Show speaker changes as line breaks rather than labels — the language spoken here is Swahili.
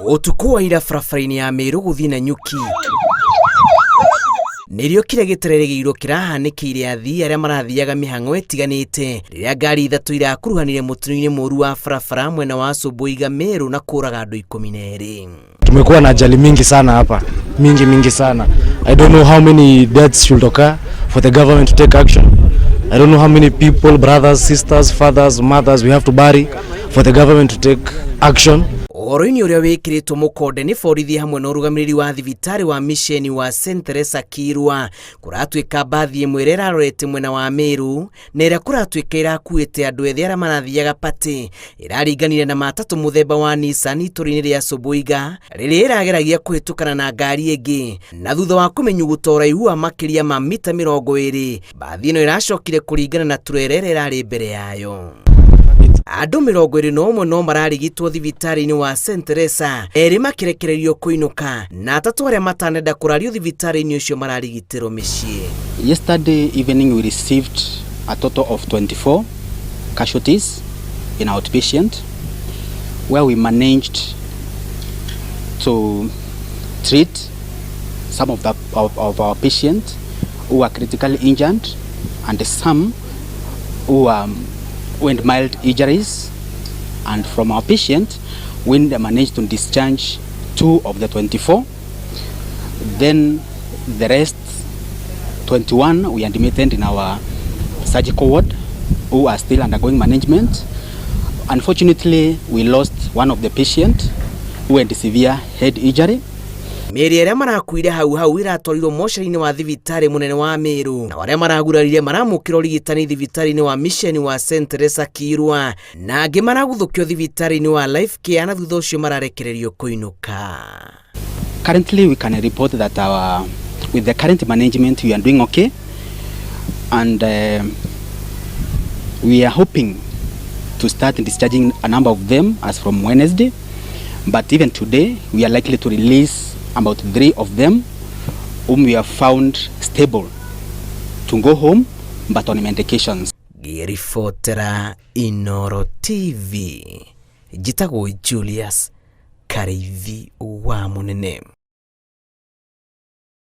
Utuku wa ira barabara-inĩ ya Meru guthii na nyuki nĩrĩo kĩrĩa gĩtereregĩirwo kĩrahanĩkĩire athii arĩa marathiaga mĩhang'o ĩtiganĩte rĩrĩa ngari ithatũ irakuruhanire mũtino-inĩ mũru wa barabara mwena wa Soboiga Meru na kũraga andũ 12.
Tumekuwa na ajali mingi sana hapa, mingi sana. I don't know how many deaths should occur for the government to take action. I don't know how many people, brothers, sisters, fathers, mothers we have to bury for the government to take action.
Ũhoro-inĩ ũrĩa wĩkĩrĩtwo mũkonde nĩ borithi hamwe na ũrũgamĩrĩri wa thibitarĩ wa misheni wa St. Teresa Kirwa kũratuĩka mbathi ĩmwe ĩrĩa ĩrarorete mwena wa Meru na ĩrĩa kũratuĩka ĩrakuĩte andũ ethĩ arĩa marathiaga pati ĩraringanire na matatũ mũthemba wa Nissan itũũra-inĩ rĩa Soboiga rĩrĩa ĩrageragia kũhĩtũkana na ngari ĩngĩ na thutha wa kũmenyuguta ũraihu wa makĩria ma mita 20 mbathi ĩno ĩracokire kũringana na turere ĩrĩa ĩrarĩ mbere yayo. Andũ 21 no mararigitwo thibitarĩ-inĩ wa St. Teresa erĩ makirekererio kũinũka na atatũ arĩa matanenda kũrario thibitarĩ-inĩ ũcio mararigitĩrwo mĩciĩ.
Yesterday evening we received a total of 24 casualties in our outpatient where we managed to treat some of our patients who are critically injured and some who with mild injuries, and from our patient we managed to discharge 2 of the 24. Then the rest 21 we admitted in our surgical ward who are still undergoing management. Unfortunately we lost one of the patient who had severe head injury.
Mĩĩrĩ ĩrĩa marakuire hau iratwarirwo mocarĩ-inĩ wa thibitarĩ mũnene wa Meru na arĩa maragurarire maramũkĩra ũrigitani thibitarĩ-inĩ wa misheni wa St. Teresa Kirwa na angĩ maraguthũkio thibitarĩ-inĩ wa Life Care na thutha ũcio mararekererio kũinũka.
Currently we can report that with the current management we are doing okay, and we are hoping to start discharging a number of them as from Wednesday, but even today we are likely to release about 3 of them whom we have found stable to go home but on medications.
Gĩribotera Inooro TV, njĩtagwo Julius Kareithi wa Mũnene.